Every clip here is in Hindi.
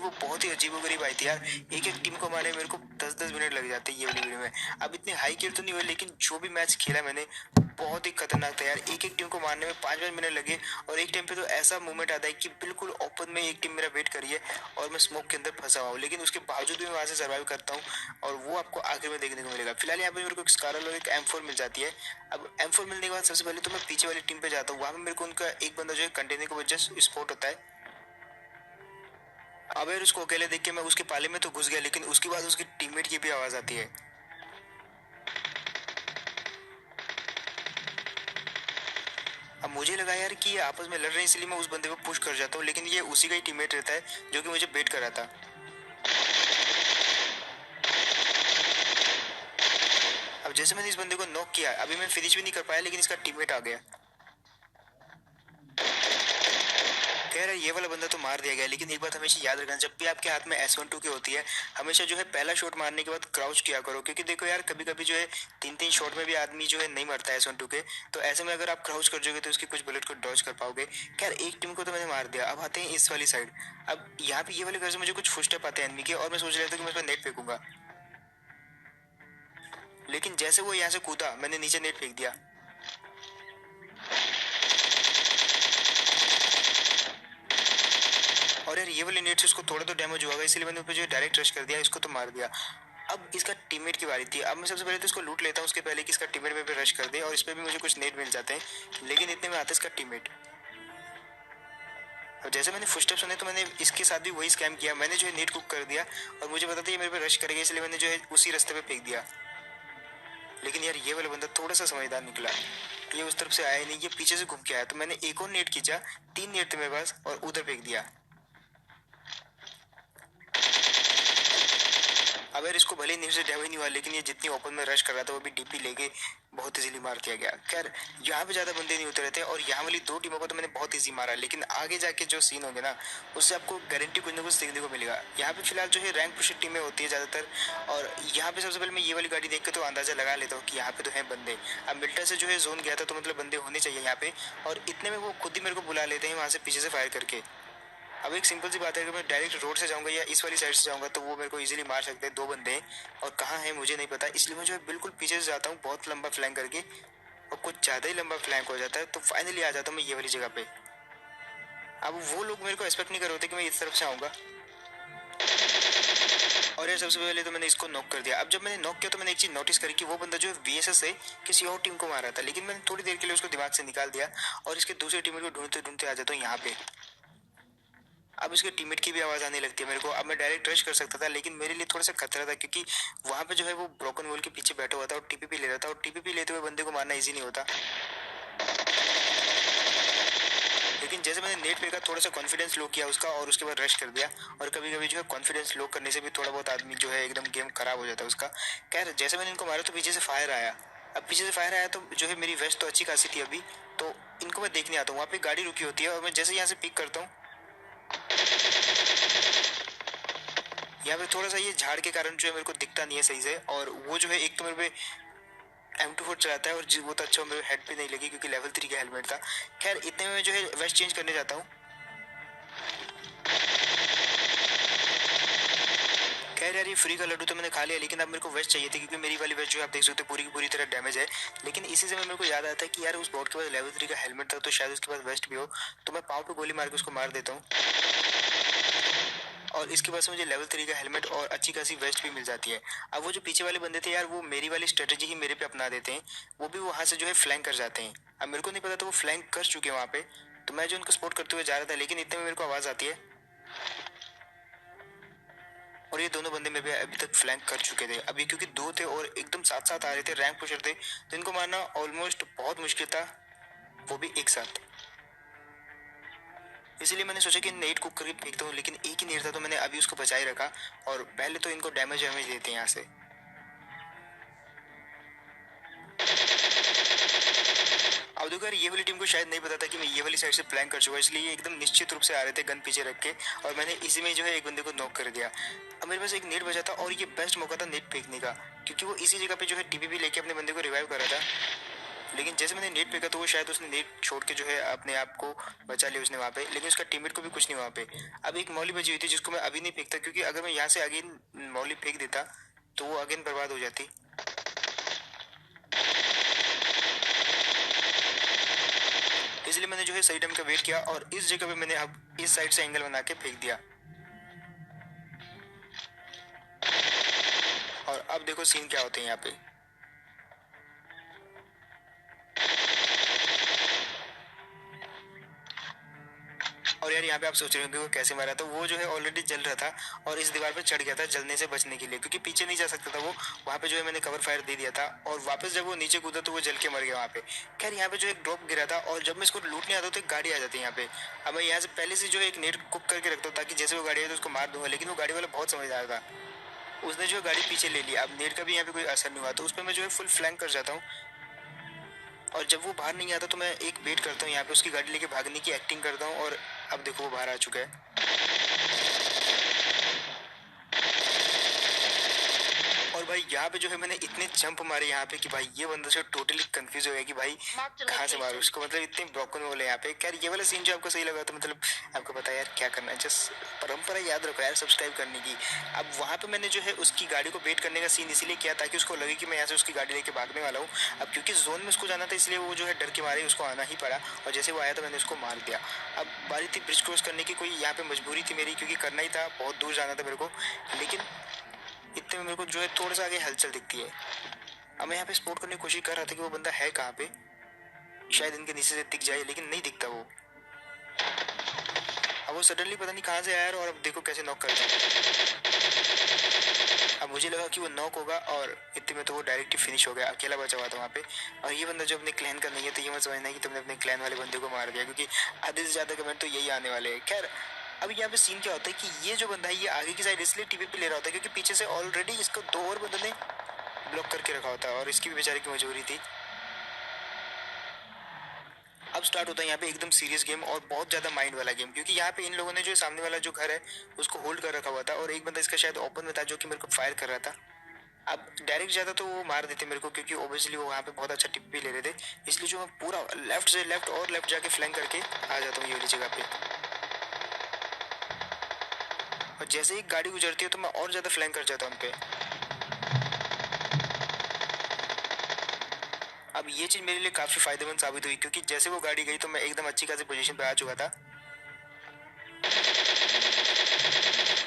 थी वो बहुत ही अजीबोगरीब आई थी यार। एक एक टीम को मारने में मेरे को 10-10 मिनट लग जाते हैं ये वाली वीडियो में। अब इतनी हाई किल तो नहीं हुई, लेकिन जो भी मैच खेला मैंने बहुत ही खतरनाक था यार। एक एक टीम को मारने में 5-5 मिनट लगे, और एक टाइम पे तो ऐसा मूवमेंट आता है कि बिल्कुल ओपन में एक टीम मेरा वेट करी है और मैं स्मोक के अंदर फंसा हुआ हूँ, लेकिन उसके बावजूद भी मैं वहां से सर्वाइव करता हूँ, और वो आपको आखिर में देखने को मिलेगा। फिलहाल यहाँ पे मेरे को एक स्कारल और एक M4 मिल जाती है। अब M4 मिलने के बाद सबसे पहले तो मैं पीछे वाली टीम पे जाता हूँ। वहां पे मेरे को उनका एक बंदा जो है कंटेनर के वजह से स्पॉट होता है। अब यार उसको अकेले देख के मैं उसके पाले में तो घुस गया, लेकिन उसके बाद उसकी टीममेट की भी आवाज आती है। अब मुझे लगा यार कि ये आपस में लड़ रहे हैं, इसलिए मैं उस बंदे को पुश कर जाता हूँ, लेकिन ये उसी का ही टीममेट रहता है जो कि मुझे बेट कर रहा था। अब जैसे मैंने इस बंदे को नॉक किया, अभी मैं फिनिश भी नहीं कर पाया, लेकिन इसका टीममेट आ गया। कह रहा है ये वाला बंदा तो मार दिया गया, लेकिन एक बात हमेशा याद रखना, जब भी आपके हाथ में S12 की होती है, हमेशा जो है पहला शॉट मारने के बाद क्राउच किया करो, क्योंकि देखो यार कभी कभी जो है 3-3 शॉट में भी आदमी जो है नहीं मरता है S12 के। तो ऐसे में अगर आप क्राउच कर जाओगे तो उसकी कुछ बुलेट को डॉज कर पाओगे। खैर एक टीम को तो मैंने मार दिया। अब आते हैं इस वाली साइड। अब यहाँ पे ये वाले घर से मुझे कुछ फुटस्टेप आते हैं एनिमी के, और मैं सोच रहा था कि मैं इस पर नेट फेंकूंगा, लेकिन जैसे वो यहाँ से कूदा मैंने नीचे नेट फेंक दिया। और यार ये वाली नेट से उसको थोड़ा तो डैमेज हुआ, इसलिए मैंने ऊपर जो डायरेक्ट रश कर दिया, इसको तो मार दिया। अब इसका टीममेट की बारी थी। अब मैं सबसे पहले तो इसको लूट लेता हूँ उसके पहले कि इसका टीममेट पे रश कर दे, और इस पे भी मुझे कुछ नेट मिल जाते हैं, लेकिन इतने में आता है इसका टीममेट। और जैसे मैंने फुटस्टेप सुने तो मैंने इसके साथ भी वही स्कैम किया। मैंने जो है नेट कुक कर दिया, और मुझे पता था ये मेरे पे रश करेगा, इसलिए मैंने जो है उसी रास्ते पे फेंक दिया। लेकिन यार ये वाला बंदा थोड़ा सा समझदार निकला, ये उस तरफ से आया नहीं, ये पीछे से घूम के आया। तो मैंने एक और नेट खींचा, 3 नेट थे मेरे पास, और उधर फेंक दिया। अब यार इसको भले ही नीचे से डैमेज नहीं हुआ, लेकिन ये जितनी ओपन में रश कर रहा था वो भी डीपी लेके बहुत इजीली मार दिया गया। खैर यहाँ पे ज्यादा बंदे नहीं उतरे थे, और यहाँ वाली 2 टीमों को तो मैंने बहुत इजी मारा, लेकिन आगे जाके जो सीन होंगे ना, उससे आपको गारंटी कुछ ना कुछ देखने को मिलेगा। यहाँ पे फिलहाल जो है रैंक पुश टीमें होती है ज्यादातर, और यहाँ पे सबसे पहले मैं ये वाली गाड़ी देख के तो अंदाजा लगा लेता हूँ कि यहाँ पे तो है बंदे। अब मिल्टा से जो है जोन गया था, तो मतलब बंदे होने चाहिए यहाँ पे, और इतने में वो खुद ही मेरे को बुला लेते हैं वहां से पीछे से फायर करके। अब एक सिंपल सी बात है कि मैं डायरेक्ट रोड से जाऊंगा या इस वाली साइड से जाऊंगा तो वो मेरे को इजीली मार सकते हैं। 2 बंदे हैं, और कहाँ है मुझे नहीं पता, इसलिए मैं जो है बिल्कुल पीछे से जाता हूँ बहुत लंबा फ्लैंक करके, और कुछ ज्यादा ही लंबा फ्लैंक हो जाता है, तो फाइनली आ जाता हूँ मैं ये वाली जगह पे। अब वो लोग मेरे को एक्सपेक्ट नहीं कर रहे थे कि मैं इस तरफ से आऊंगा, और यार सबसे पहले तो मैंने इसको नॉक कर दिया। अब जब मैंने नॉक किया तो मैंने एक चीज नोटिस करी कि वो बंदा जो है VSS से किसी और टीम को मार रहा था, लेकिन मैंने थोड़ी देर के लिए उसको दिमाग से निकाल दिया, और इसके दूसरे टीममेट को ढूंढते ढूंढते आ जाता हूँ यहाँ पे। अब इसके टीममेट की भी आवाज आने लगती है मेरे को। अब मैं डायरेक्ट रश कर सकता था, लेकिन मेरे लिए थोड़ा सा खतरा था, क्योंकि वहां पे जो है वो ब्रोकन वॉल के पीछे बैठा हुआ था और टीपीपी ले रहा था, और टीपीपी लेते हुए बंदे को मारना इजी नहीं होता। लेकिन जैसे मैंने नेट फेंका, थोड़ा सा कॉन्फिडेंस लो किया उसका, और उसके बाद रश कर दिया। और कभी कभी जो है कॉन्फिडेंस लो करने से भी थोड़ा बहुत आदमी जो है एकदम गेम खराब हो जाता है उसका। खैर जैसे मैंने इनको मारा तो पीछे से फायर आया। अब पीछे से फायर आया तो जो है मेरी वेस्ट तो अच्छी खासी थी अभी, तो इनको मैं देखने आता हूँ। वहाँ पे गाड़ी रुकी होती है, और मैं जैसे यहाँ से पिक करता हूँ, यहाँ पे थोड़ा सा ये झाड़ के कारण जो है मेरे को दिखता नहीं है सही से, और वो जो है एक तो मेरे पे M24 चलाता है, और वो तो अच्छा मेरे हेड पे नहीं लगी क्योंकि लेवल 3 का हेलमेट था। खैर इतने में जो है वेस्ट चेंज करने जाता हूँ। खैर यार ये फ्री का लड्डू तो मैंने खा लिया, लेकिन अब मेरे को वेस्ट चाहिए थी, क्योंकि मेरी वाली वेस्ट जो है आप देख सकते हो पूरी की पूरी तरह डैमेज है। लेकिन इसी समय मेरे को याद आता है कि यार उस बॉट के पास लेवल 3 का हेलमेट था, तो शायद उसके पास वेस्ट भी हो। तो मैं पाँव पे गोली मार के उसको मार देता हूँ, और इसके बाद से मुझे लेवल 3 का हेलमेट और अच्छी खासी वेस्ट भी मिल जाती है। अब वो जो पीछे वाले बंदे थे यार, वो मेरी वाली स्ट्रेटेजी ही मेरे पे अपना देते हैं, वो भी वहां से जो है फ्लैंक कर जाते हैं। अब मेरे को नहीं पता था वो फ्लैंक कर चुके हैं वहां पे, तो मैं जो उनको सपोर्ट करते हुए जा रहा था, लेकिन इतने में मेरे को आवाज आती है, और ये दोनों बंदे मेरे पे अभी तक फ्लैंक कर चुके थे। अभी क्योंकि 2 थे और एकदम साथ साथ आ रहे थे, रैंक पुशर थे, तो इनको मारना ऑलमोस्ट बहुत मुश्किल था, वो भी एक साथ। इसीलिए मैंने सोचा कि नेट कुक करके फेंकता हूँ, लेकिन एक ही नेट था तो मैंने अभी उसको बचाए रखा, और पहले तो इनको डैमेज वैमेज देते हैं यहाँ से। अब देखो यार ये वाली टीम को शायद नहीं पता था कि मैं ये वाली साइड से प्लान कर चुका, इसलिए ये एकदम निश्चित रूप से आ रहे थे गन पीछे रख के, और मैंने इसी में जो है एक बंदे को नॉक कर दिया। अब मेरे पास एक नेट बचा था, और ये बेस्ट मौका था नेट फेंकने का, क्योंकि वो इसी जगह पे जो है टीपीपी लेके अपने बंदे को रिवाइव कर रहा था। लेकिन जैसे मैंने नेट फेंका तो वो शायद उसने नेट छोड़ के जो है अपने आप को बचा लिया उसने वहाँ पे, लेकिन उसका टीममेट को भी कुछ नहीं वहाँ पे। अब एक मौली बची हुई थी जिसको मैं अभी नहीं फेंकता, क्योंकि अगर मैं यहाँ से अगेन मौली फेंक देता तो वो अगेन बर्बाद हो जाती। इसलिए मैंने जो है सही टाइम का वेट किया और इस जगह पे मैंने अब इस साइड से एंगल बना के फेंक दिया। और अब देखो सीन क्या होते हैं यहाँ पे। और यार यहाँ पे आप सोच रहे होंगे वो कैसे मारा, तो वो जो है ऑलरेडी जल रहा था और इस दीवार पे चढ़ गया था जलने से बचने के लिए, क्योंकि पीछे नहीं जा सकता था वो। वहाँ पे जो है मैंने कवर फायर दे दिया था और वापस जब वो नीचे कूदा तो वो जल के मर गया वहाँ पे। खैर यहाँ पे जो एक ड्रॉप गिरा था और जब मैं इसको लूटने आता तो एक गाड़ी आ जाती है यहाँ पे। अब मैं यहाँ से पहले से जो है एक नेट कुक करके रखता हूँ ताकि जैसे वो गाड़ी आए तो उसको मार दूंगा, लेकिन वो गाड़ी वाला बहुत समझदार था, उसने जो है गाड़ी पीछे ले ली। अब नेट का भी यहाँ पे कोई असर नहीं हुआ तो उस पर मैं जो है फुल फ्लैंक कर जाता हूँ। और जब वो बाहर नहीं आता तो मैं एक वेट करता हूँ यहाँ पे, उसकी गाड़ी लेके भागने की एक्टिंग करता हूँ और अब देखो वो बाहर आ चुका है। और भाई यहाँ पे जो है मैंने इतने जंप मारे यहाँ पे कि भाई ये बंदा जो टोटली कंफ्यूज हो गया कि भाई कहाँ से मारूं उसको, मतलब इतने ब्रोकन बोले यहाँ पे। यार ये वाला सीन जो आपको सही लगा तो मतलब आपको पता है यार क्या करना है, जस्ट परंपरा याद रखो यार सब्सक्राइब करने की। अब वहाँ पे मैंने जो है उसकी गाड़ी को वेट करने का सीन इसीलिए किया ताकि उसको लगे कि मैं यहाँ से उसकी गाड़ी लेके भागने वाला हूँ। अब क्योंकि जोन में उसको जाना था इसलिए वो जो है डर के मारे उसको आना ही पड़ा, और जैसे वो आया तो मैंने उसको मार दिया। अब बारी थी ब्रिज क्रॉस करने की, कोई यहाँ पे मजबूरी थी मेरी क्योंकि करना ही था, बहुत दूर जाना था मेरे को। लेकिन इतने में मेरे को जो है थोड़ा सा आगे हलचल दिखती है। अब मैं यहाँ पे स्पॉट करने की कोशिश कर रहा था कि वो बंदा है कहाँ पे, शायद इनके नीचे से दिख जाए, लेकिन नहीं दिखता वो। अब वो सडनली पता नहीं कहाँ से आया और अब देखो कैसे नॉक कर दिया। अब मुझे लगा कि वो नॉक होगा और इतने में तो वो डायरेक्ट फिनिश हो गया, अकेला बचा हुआ था वहाँ पे। और ये बंदा जो अपने क्लैन का नहीं है तो ये मत समझना कि तुमने अपने क्लैन वाले बंदे को मार दिया, क्योंकि आधे से ज्यादा कमेंट तो यही आने वाले हैं। खैर अब यहाँ पे सीन क्या होता है कि ये जो बंदा है ये आगे की साइड इसलिए टीवी पे ले रहा होता है क्योंकि पीछे से ऑलरेडी इसको दो और बंदों ने ब्लॉक करके रखा होता है और इसकी भी बेचारे की मजबूरी थी। अब स्टार्ट होता है यहाँ पे एकदम सीरियस गेम और बहुत ज्यादा माइंड वाला गेम, क्योंकि यहाँ पे इन लोगों ने जो सामने वाला जो घर है उसको होल्ड कर रखा हुआ था और एक बंदा इसका शायद ओपन में था जो कि मेरे को फायर कर रहा था। अब डायरेक्ट जाता तो वो मार देते मेरे को, क्योंकि ओबियसली वो वहाँ पे बहुत अच्छा टिप भी ले रहे थे। इसलिए जो मैं पूरा लेफ्ट से लेफ्ट और लेफ्ट जाके फ्लैंक करके आ जाता हूँ ये वाली जगह पे। और जैसे ही गाड़ी गुजरती है तो मैं और ज्यादा फ्लैंक कर जाता हूँ उन पे। अब ये चीज मेरे लिए काफी फायदेमंद साबित हुई, क्योंकि जैसे वो गाड़ी गई तो मैं एकदम अच्छी खासी पोजीशन पे आ चुका था।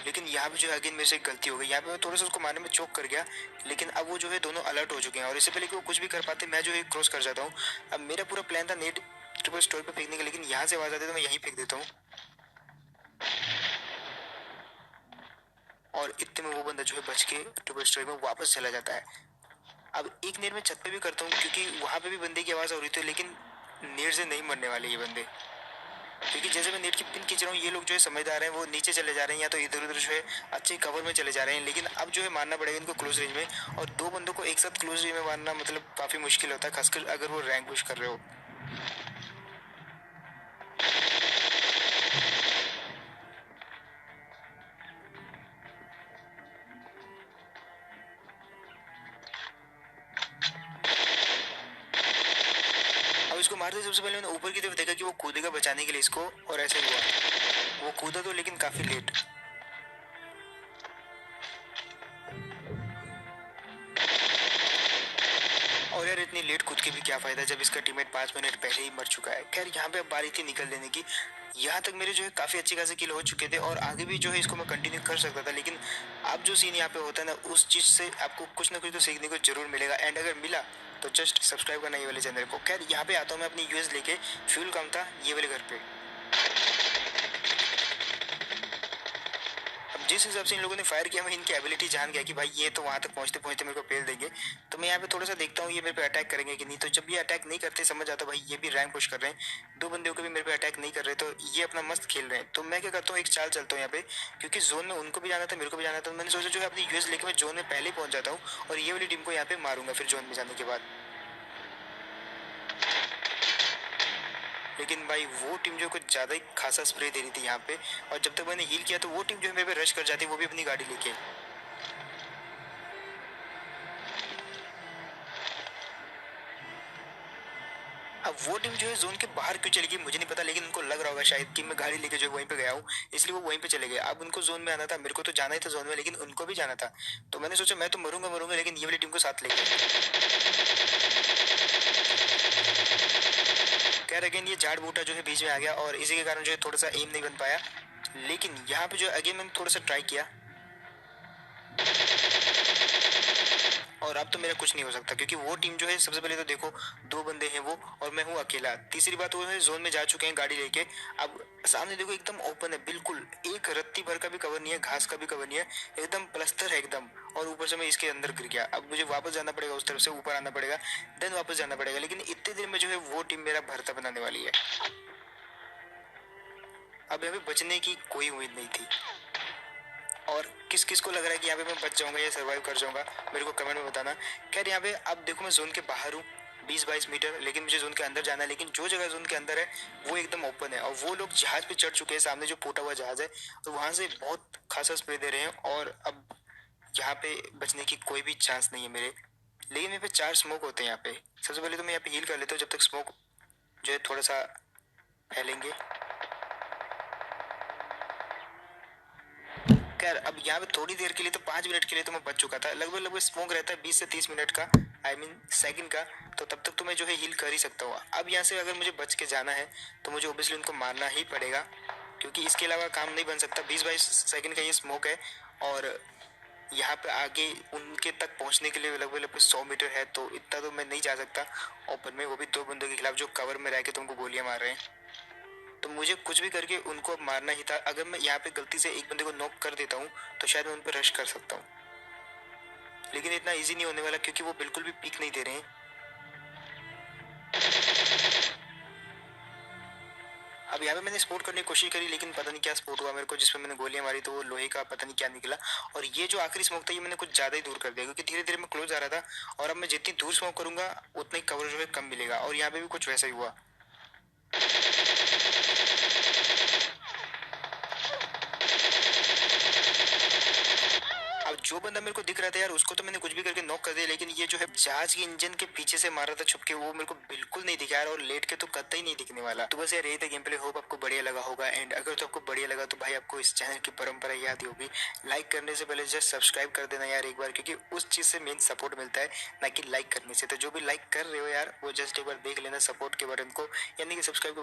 लेकिन यहाँ पे जो है अगेन मेरे से एक गलती हो गई, यहाँ पे मैं थोड़ा सा उसको मारने में चोक कर गया। लेकिन अब वो जो है दोनों अलर्ट हो चुके हैं और इससे पहले कि वो कुछ भी कर पाते मैं जो है क्रॉस कर जाता हूँ। अब मेरा पूरा प्लान था नेट ट्रिपल स्टोर पे फेंकने का, लेकिन यहाँ से आवाज आती है तो मैं यहीं फेंक देता हूँ। और इतने में वो बंदा जो है बच के ट्रिपल स्टोर में वापस चला जाता है। अब एक नेट में छत पे भी करता हूँ क्योंकि वहां पे भी बंदे की आवाज हो रही थी, लेकिन नेट से नहीं मरने वाले ये बंदे, क्योंकि जैसे मैं नेट की पिन खींच रहा हूँ ये लोग जो है समझदार हैं, वो नीचे चले जा रहे हैं या तो इधर उधर जो है अच्छे कवर में चले जा रहे हैं। लेकिन अब जो है मारना पड़ेगा इनको क्लोज रेंज में, और दो बंदों को एक साथ क्लोज रेंज में मारना मतलब काफी मुश्किल होता है, खासकर अगर वो रैंक पुश कर रहे हो। अब इसको मारते सबसे पहले मैंने ऊपर की तरफ देखा कि वो कूदेगा बचाने के लिए इसको, और ऐसे हुआ, वो कूदा तो लेकिन काफी लेट। और यार इतनी लेट कूद के भी क्या फायदा जब इसका टीममेट 5 मिनट पहले ही मर चुका है। खैर यहाँ पे अब बारी थी निकल लेने की। यहाँ तक मेरे जो है काफी अच्छी खासी किल हो चुके थे और आगे भी जो है इसको मैं कंटिन्यू कर सकता था, लेकिन अब जो सीन यहाँ पे होता है ना उस चीज से आपको कुछ ना कुछ तो सीखने को जरूर मिलेगा, एंड अगर मिला तो जस्ट सब्सक्राइब करना ये वाले चैनल को। खैर यहाँ पे आता हूँ मैं अपनी यूएस लेके, फ्यूल कम था ये वाले घर पे। अब जिस हिसाब से इन लोगों ने फायर किया मैं इनकी एबिलिटी जान गया कि भाई ये तो वहां तक पहुंचते पहुंचते मेरे को पेल देंगे। तो मैं यहाँ पे थोड़ा सा देखता हूँ ये मेरे पे अटैक करेंगे कि नहीं, तो जब ये अटैक नहीं करते समझ आता भाई ये भी रैंक पुश कर रहे हैं, दो बंदे को भी मेरे पे अटैक नहीं कर रहे तो ये अपना मस्त खेल रहे हैं। तो मैं क्या करता हूँ एक चाल चलता हूँ यहाँ पे, क्योंकि जोन में उनको भी जाना था मेरे को भी जाना था, तो मैंने सोचा जो है अपनी यूएस लेके मैं जोन में पहले पहुंच जाता हूँ और ये वाली टीम को यहाँ पे मारूंगा फिर जोन में जाने के बाद। लेकिन भाई वो टीम जो कुछ ज्यादा ही खासा स्प्रे दे रही थी यहाँ पे, और जब तक मैंने हील किया तो वो टीम जो है मेरे पे रश कर जाती, वो भी अपनी गाड़ी लेके। अब वो टीम जो है जोन के बाहर क्यों चली गई मुझे नहीं पता, लेकिन उनको लग रहा होगा शायद कि मैं गाड़ी लेके जो है वहीं पे गया हूँ, इसलिए वो वहीं पे चले गए। अब उनको जोन में आना था, मेरे को तो जाना ही था जोन में, लेकिन उनको भी जाना था। तो मैंने सोचा मैं तो मरूंगा मरूंगा, लेकिन ये वाली टीम को साथ ले गया। खैर अगेन ये झाड़ बूटा जो है बीच में आ गया और इसी के कारण जो है थोड़ा सा एम नहीं बन पाया। लेकिन यहाँ पे जो अगेन मैंने थोड़ा सा ट्राई किया और अब तो मेरा कुछ नहीं हो सकता, क्योंकि वो टीम जो है सबसे पहले तो देखो दो बंदे हैं वो और मैं हूँ अकेला। तीसरी बात वो है जोन में जा चुके हैं गाड़ी लेके। अब सामने देखो एकदम ओपन है, बिल्कुल एक रत्ती भर का भी कवर नहीं है, घास का भी कवर नहीं है, एकदम प्लस्तर है एकदम। और ऊपर से मैं इसके अंदर गिर गया। अब मुझे वापस जाना पड़ेगा, उस तरफ से ऊपर आना पड़ेगा, देन वापस जाना पड़ेगा। लेकिन इतने देर में जो है वो टीम मेरा भरता बनाने वाली है। अब यहाँ पे बचने की कोई उम्मीद नहीं थी। और किस किस को लग रहा है कि यहाँ पे मैं बच जाऊंगा या सरवाइव कर जाऊंगा, मेरे को कमेंट में बताना। खैर यहाँ पे अब देखो मैं जोन के बाहर हूँ 20-22 मीटर, लेकिन मुझे जोन के अंदर जाना है। लेकिन जो जगह जोन के अंदर है वो एकदम ओपन है और वो लोग जहाज पे चढ़ चुके हैं, सामने जो फूटा हुआ जहाज है, तो वहां से बहुत खासा स्प्रे दे रहे हैं। और अब यहाँ पे बचने की कोई भी चांस नहीं है मेरे। लेकिन मेरे पे 4 स्मोक होते हैं यहाँ पे। सबसे पहले तो मैं यहाँ पे हील कर लेता हूँ जब तक स्मोक जो है थोड़ा सा फैलेंगे। खैर अब यहाँ पे थोड़ी देर के लिए तो 5 मिनट के लिए तो मैं बच चुका था। लगभग लगभग स्मोक रहता है 20 से 30 मिनट का, आई मीन सेकंड का, तो तब तक तो मैं जो है हील कर ही सकता हूँ। अब यहाँ से अगर मुझे बच के जाना है तो मुझे ओबियसली उनको मारना ही पड़ेगा, क्योंकि इसके अलावा काम नहीं बन सकता। 20-22 सेकंड का ये स्मोक है और यहाँ पे आगे उनके तक पहुंचने के लिए लगभग लगभग 100 मीटर है, तो इतना तो मैं नहीं जा सकता ओपन में, वो भी दो बंदों के खिलाफ जो कवर में रह के तुमको गोलियां मार रहे हैं। तो मुझे कुछ भी करके उनको अब मारना ही था। अगर मैं यहाँ पे गलती से एक बंदे को नॉक कर देता हूँ तो शायद मैं उन पर रश कर सकता हूँ, लेकिन इतना इजी नहीं होने वाला क्योंकि वो बिल्कुल भी पीक नहीं दे रहे हैं। अब यहाँ पे मैंने स्पोर्ट करने की कोशिश करी, लेकिन पता नहीं क्या स्पोर्ट हुआ मेरे को, जिसमें मैंने गोलियां मारी तो वो लोहे का पता नहीं क्या निकला। और ये जो आखिरी स्मोक था ये मैंने कुछ ज्यादा ही दूर कर दिया, क्योंकि धीरे धीरे मैं क्लोज आ रहा था और अब मैं जितनी दूर स्मोक करूंगा उतना ही कवर जो है कम मिलेगा। और यहाँ पे भी कुछ वैसा ही हुआ। अब जो बंदा मेरे को दिख रहा था यार उसको तो मैंने कुछ भी करके नॉक कर दिया, लेकिन ये जो है जहाज के इंजन के पीछे से मारा था छुप के, वो मेरे को बिल्कुल नहीं दिखा यार, और लेट के तो कतई नहीं दिखने वाला। तो बस यार यही था गेम प्ले। होप आपको बढ़िया लगा होगा। एंड अगर तो आपको बढ़िया लगा तो भाई आपको इस चैनल की परंपरा याद ही होगी, लाइक करने से पहले जस्ट सब्सक्राइब कर देना यार एक बार, क्योंकि उस चीज से मेन सपोर्ट मिलता है, ना कि लाइक करने से। तो जो भी लाइक कर रहे हो यार वो जस्ट एक बार देख लेना सपोर्ट के बटन को, यानी कि सब्सक्राइब